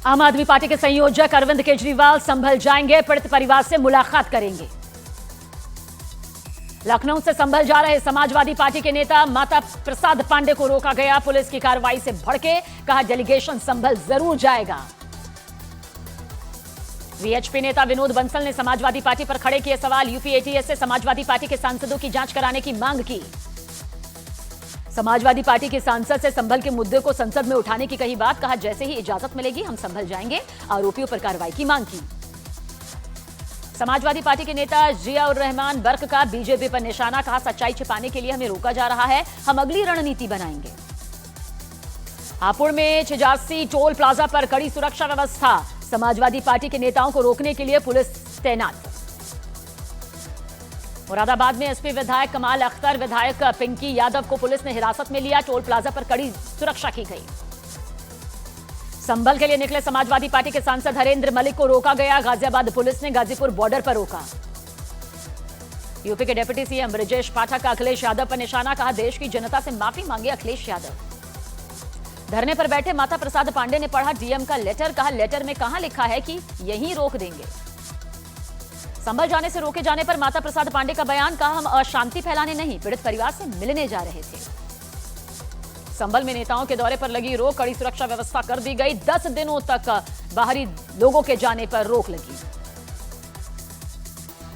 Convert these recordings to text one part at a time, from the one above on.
आम आदमी पार्टी के संयोजक अरविंद केजरीवाल संभल जाएंगे, पीड़ित परिवार से मुलाकात करेंगे। लखनऊ से संभल जा रहे समाजवादी पार्टी के नेता माता प्रसाद पांडे को रोका गया। पुलिस की कार्रवाई से भड़के, कहा डेलीगेशन संभल जरूर जाएगा। वीएचपी नेता विनोद बंसल ने समाजवादी पार्टी पर खड़े किए सवाल। यूपी एटीएस से समाजवादी पार्टी के सांसदों की जांच कराने की मांग की। समाजवादी पार्टी के सांसद से संभल के मुद्दे को संसद में उठाने की कही बात, कहा जैसे ही इजाजत मिलेगी हम संभल जाएंगे। आरोपियों पर कार्रवाई की मांग की। समाजवादी पार्टी के नेता जियाउर रहमान बर्क का बीजेपी पर निशाना, कहा सच्चाई छिपाने के लिए हमें रोका जा रहा है, हम अगली रणनीति बनाएंगे। हापुड़ में छिजासी टोल प्लाजा पर कड़ी सुरक्षा व्यवस्था। समाजवादी पार्टी के नेताओं को रोकने के लिए पुलिस तैनात। मुरादाबाद में एसपी विधायक कमाल अख्तर, विधायक पिंकी यादव को पुलिस ने हिरासत में लिया। टोल प्लाजा पर कड़ी सुरक्षा की गई। संभल के लिए निकले समाजवादी पार्टी के सांसद हरेंद्र मलिक को रोका गया। गाजियाबाद पुलिस ने गाजीपुर बॉर्डर पर रोका। यूपी के डिप्टी सीएम ब्रजेश पाठक का अखिलेश यादव पर निशाना, कहा देश की जनता से माफी मांगे अखिलेश यादव। धरने पर बैठे माता प्रसाद पांडे ने पढ़ा डीएम का लेटर, कहा लेटर में कहां लिखा है कि यहीं रोक देंगे। संभल जाने से रोके जाने पर माता प्रसाद पांडे का बयान, कहा हम अशांति फैलाने नहीं, पीड़ित परिवार से मिलने जा रहे थे। संभल में नेताओं के दौरे पर लगी रोक, कड़ी सुरक्षा व्यवस्था कर दी गई। 10 दिनों तक बाहरी लोगों के जाने पर रोक लगी।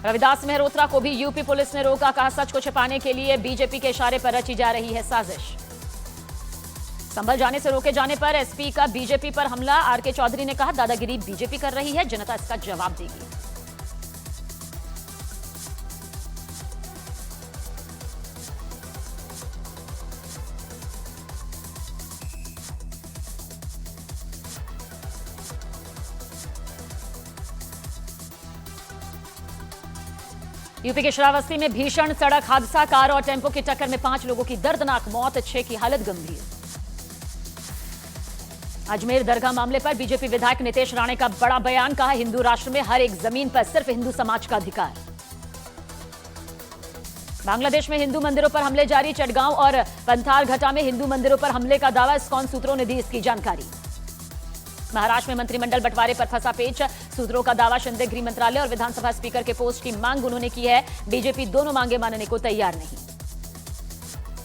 रविदास मेहरोत्रा को भी यूपी पुलिस ने रोका, कहा सच को छिपाने के लिए बीजेपी के इशारे पर रची जा रही है साजिश। संभल जाने से रोके जाने पर एसपी का बीजेपी पर हमला। आरके चौधरी ने कहा दादागिरी बीजेपी कर रही है, जनता इसका जवाब देगी। यूपी के श्रावस्ती में भीषण सड़क हादसा, कार और टेम्पो की टक्कर में 5 लोगों की दर्दनाक मौत, 6 की हालत गंभीर। अजमेर दरगाह मामले पर बीजेपी विधायक नितेश राणे का बड़ा बयान, कहा हिंदू राष्ट्र में हर एक जमीन पर सिर्फ हिंदू समाज का अधिकार। बांग्लादेश में हिंदू मंदिरों पर हमले जारी, चटगांव और पंथार घाटा में हिंदू मंदिरों पर हमले का दावा, इस्कॉन सूत्रों ने दी इसकी जानकारी। महाराष्ट्र में मंत्रिमंडल बंटवारे पर फंसा पेच, सूत्रों का दावा शिंदे गृह मंत्रालय और विधानसभा स्पीकर के पोस्ट की मांग उन्होंने की है। बीजेपी दोनों मांगे मानने को तैयार नहीं।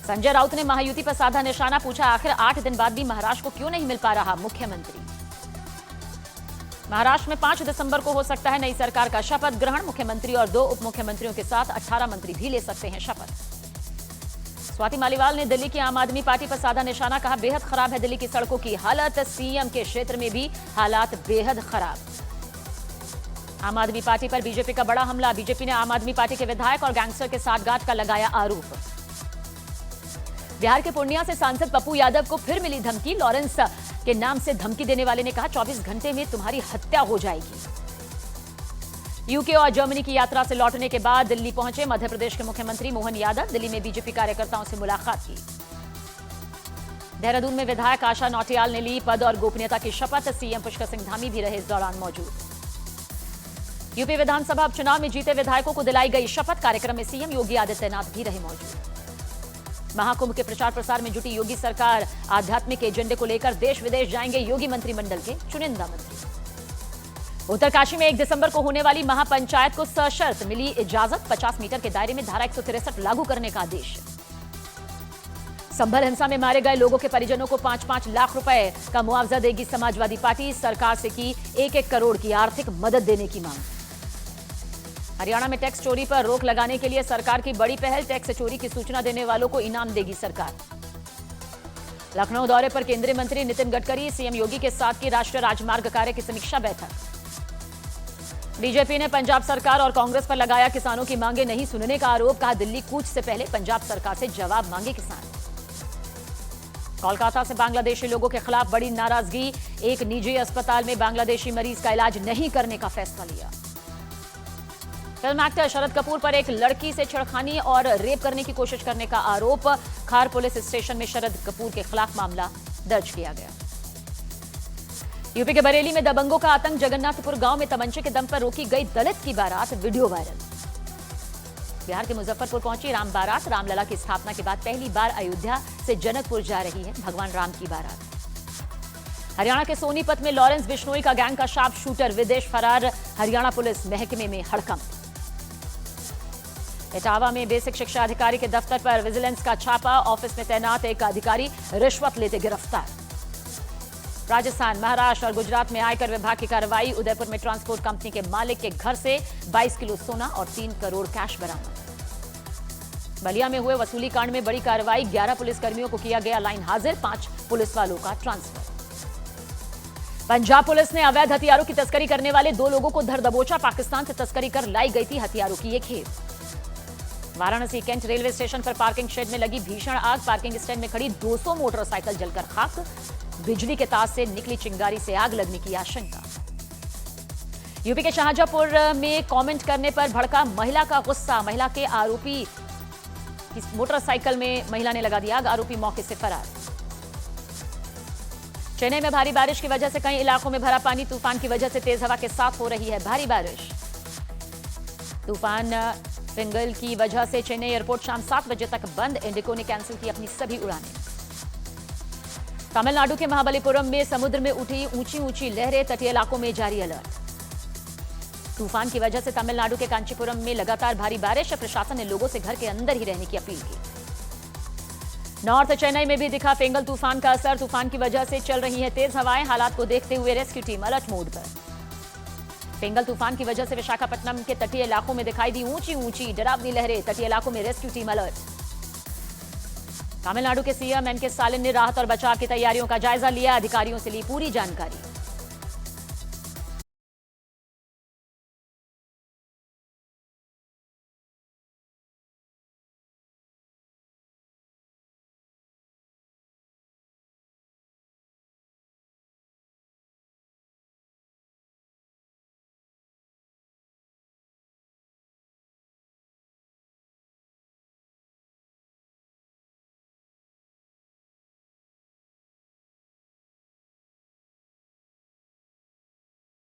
संजय राउत ने महायुति पर साधा निशाना, पूछा आखिर 8 दिन बाद भी महाराष्ट्र को क्यों नहीं मिल पा रहा मुख्यमंत्री। महाराष्ट्र में 5 दिसंबर को हो सकता है नई सरकार का शपथ ग्रहण। मुख्यमंत्री और 2 उप मुख्यमंत्रियों के साथ 18 मंत्री भी ले सकते हैं शपथ। स्वाति मालीवाल ने दिल्ली की आम आदमी पार्टी पर साधा निशाना, कहा बेहद खराब है दिल्ली की सड़कों की हालत, सीएम के क्षेत्र में भी हालात बेहद खराब। आम आदमी पार्टी पर बीजेपी का बड़ा हमला, बीजेपी ने आम आदमी पार्टी के विधायक और गैंगस्टर के साठगांठ का लगाया आरोप। बिहार के पूर्णिया से सांसद पप्पू यादव को फिर मिली धमकी, लॉरेंस के नाम से धमकी देने वाले ने कहा 24 घंटे में तुम्हारी हत्या हो जाएगी। यूके और जर्मनी की यात्रा से लौटने के बाद दिल्ली पहुंचे मध्य प्रदेश के मुख्यमंत्री मोहन यादव, दिल्ली में बीजेपी कार्यकर्ताओं से मुलाकात की। देहरादून में विधायक आशा नौटियाल ने ली पद और गोपनीयता की शपथ, सीएम पुष्कर सिंह धामी भी रहे इस दौरान मौजूद। यूपी विधानसभा उपचुनाव में जीते विधायकों को दिलाई गई शपथ, कार्यक्रम में सीएम योगी आदित्यनाथ भी रहे मौजूद। महाकुंभ के प्रचार प्रसार में जुटी योगी सरकार, आध्यात्मिक एजेंडे को लेकर देश विदेश जाएंगे योगी मंत्रिमंडल के चुनिंदा मंत्री। उत्तरकाशी में 1 दिसंबर को होने वाली महापंचायत को सशर्त मिली इजाजत, 50 मीटर के दायरे में धारा 163 लागू करने का आदेश। संभल हिंसा में मारे गए लोगों के परिजनों को 5-5 लाख रुपए का मुआवजा देगी समाजवादी पार्टी, सरकार से की 1-1 करोड़ की आर्थिक मदद देने की मांग। हरियाणा में टैक्स चोरी पर रोक लगाने के लिए सरकार की बड़ी पहल, टैक्स चोरी की सूचना देने वालों को इनाम देगी सरकार। लखनऊ दौरे पर केंद्रीय मंत्री नितिन गडकरी, सीएम योगी के साथ की राष्ट्रीय राजमार्ग कार्य की समीक्षा बैठक। बीजेपी ने पंजाब सरकार और कांग्रेस पर लगाया किसानों की मांगे नहीं सुनने का आरोप, कहा दिल्ली कूच से पहले पंजाब सरकार से जवाब मांगे किसान। कोलकाता से बांग्लादेशी लोगों के खिलाफ बड़ी नाराजगी, एक निजी अस्पताल में बांग्लादेशी मरीज का इलाज नहीं करने का फैसला लिया। फिल्म एक्टर शरद कपूर पर एक लड़की से छेड़खानी और रेप करने की कोशिश करने का आरोप, खार पुलिस स्टेशन में शरद कपूर के खिलाफ मामला दर्ज किया गया। यूपी के बरेली में दबंगों का आतंक, जगन्नाथपुर गांव में तमंचे के दम पर रोकी गई दलित की बारात, वीडियो वायरल। बिहार के मुजफ्फरपुर पहुंची राम बारात, रामलला की स्थापना के बाद पहली बार अयोध्या से जनकपुर जा रही है भगवान राम की बारात। हरियाणा के सोनीपत में लॉरेंस बिश्नोई का गैंग का शार्प शूटर विदेश फरार, हरियाणा पुलिस महकमे में हड़कंप। इटावा में बेसिक शिक्षा अधिकारी के दफ्तर पर विजिलेंस का छापा, ऑफिस में तैनात एक अधिकारी रिश्वत लेते गिरफ्तार। राजस्थान, महाराष्ट्र और गुजरात में आयकर विभाग की कार्रवाई, उदयपुर में ट्रांसपोर्ट कंपनी के मालिक के घर से 22 किलो सोना और 3 करोड़ कैश बरामद। बलिया में हुए वसूली कांड में बड़ी कार्रवाई, 11 पुलिसकर्मियों को किया गया लाइन हाजिर, 5 पुलिस वालों का ट्रांसफर। पंजाब पुलिस ने अवैध हथियारों की तस्करी करने वाले 2 लोगों को धर दबोचा, पाकिस्तान से तस्करी कर लाई गई थी हथियारों की एक खेप। वाराणसी कैंट रेलवे स्टेशन पर पार्किंग शेड में लगी भीषण आग, पार्किंग स्टैंड में खड़ी 200 मोटरसाइकिल जलकर खाक, बिजली के तार से निकली चिंगारी से आग लगने की आशंका। यूपी के शाहजहांपुर में कमेंट करने पर भड़का महिला का गुस्सा, महिला के आरोपी की मोटरसाइकिल में महिला ने लगा दी आग, आरोपी मौके से फरार। चेन्नई में भारी बारिश की वजह से कई इलाकों में भरा पानी, तूफान की वजह से तेज हवा के साथ हो रही है भारी बारिश। तूफान फिंगल की वजह से चेन्नई एयरपोर्ट शाम 7 बजे तक बंद, इंडिगो ने कैंसिल की अपनी सभी उड़ानें। तमिलनाडु के महाबलीपुरम में समुद्र में उठी ऊंची ऊंची लहरें, तटीय इलाकों में जारी अलर्ट। तूफान की वजह से तमिलनाडु के कांचीपुरम में लगातार भारी बारिश, प्रशासन ने लोगों से घर के अंदर ही रहने की अपील की। नॉर्थ चेन्नई में भी दिखा फेंगल तूफान का असर, तूफान की वजह से चल रही है तेज हवाएं, हालात को देखते हुए रेस्क्यू टीम अलर्ट मोड पर। फेंगल तूफान की वजह से विशाखापट्टनम के तटीय इलाकों में दिखाई दी ऊंची ऊंची डरावनी लहरें, तटीय इलाकों में रेस्क्यू टीम अलर्ट। तमिलनाडु के सीएम एन के स्टालिन ने राहत और बचाव की तैयारियों का जायजा लिया, अधिकारियों से ली पूरी जानकारी।